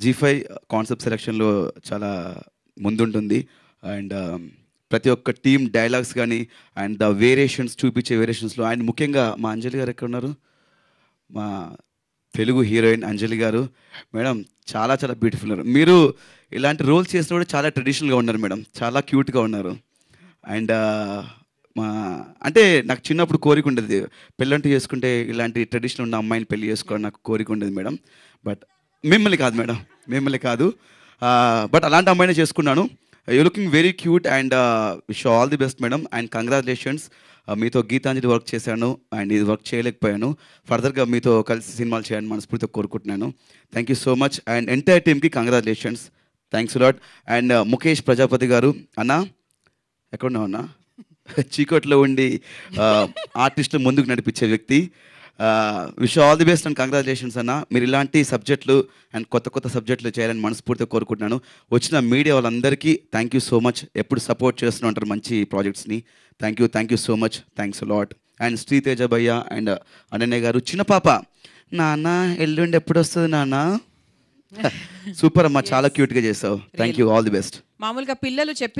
జీ5 concept సెలక్షన్లో చాలా ముందుంటుంది. And ప్రతి ఒక్క టీమ్ డైలాగ్స్ కానీ అండ్ ద వేరియేషన్స్ చూపించే వేరియేషన్స్లో అండ్ ముఖ్యంగా మా అంజలి గారు ఎక్కడ ఉన్నారు? మా తెలుగు హీరోయిన్ అంజలి గారు మేడం చాలా చాలా బ్యూటిఫుల్ ఉన్నారు. మీరు ఇలాంటి రోల్స్ చేసినప్పుడు చాలా ట్రెడిషనల్గా ఉన్నారు మేడం, చాలా క్యూట్గా ఉన్నారు. అండ్ మా అంటే నాకు చిన్నప్పుడు కోరిక ఉండేది, పెళ్ళంటూ చేసుకుంటే ఇలాంటి ట్రెడిషనల్ ఉన్న అమ్మాయిని పెళ్లి చేసుకోవడం నాకు కోరిక ఉండేది మేడం. బట్ మిమ్మల్ని కాదు మేడం, మిమ్మల్ని కాదు, బట్ అలాంటి అమ్మాయినే చేసుకున్నాను. You looking very cute and wish all the best madam and congratulations. మీతో గీతాంజలి వర్క్ చేశాను అండ్ ఇది వర్క్ చేయలేకపోయాను. ఫర్దర్గా మీతో కలిసి సినిమాలు చేయాలని మనస్ఫూర్తిగా కోరుకుంటున్నాను. Thank you so much and entire టీమ్కి congratulations. Thanks lot. And Mukesh Prajapati garu అన్న ఎక్కడున్నావు అన్న? చీకట్లో ఉండి ఆర్టిస్టులు ముందుకు నడిపించే వ్యక్తి. Wish all the best and congratulations అన్న. మీరు ఇలాంటి సబ్జెక్టులు అండ్ కొత్త కొత్త సబ్జెక్టులు చేయాలని మనస్ఫూర్తిగా కోరుకుంటున్నాను. వచ్చిన మీడియా వాళ్ళందరికీ థ్యాంక్ యూ సో మచ్. ఎప్పుడు సపోర్ట్ చేస్తూ ఉంటారు మంచి ప్రాజెక్ట్స్ని. Thank you so much. Thanks lot. And Sriteja భయ్య అండ్ అనన్య గారు, చిన్న పాప, నాన్న ఎల్లుండి ఎప్పుడు వస్తుంది నాన్న? సూపర్ అమ్మా, చాలా క్యూట్గా చేసావు. Thank you, all the best. మామూలుగా పిల్లలు చెప్పి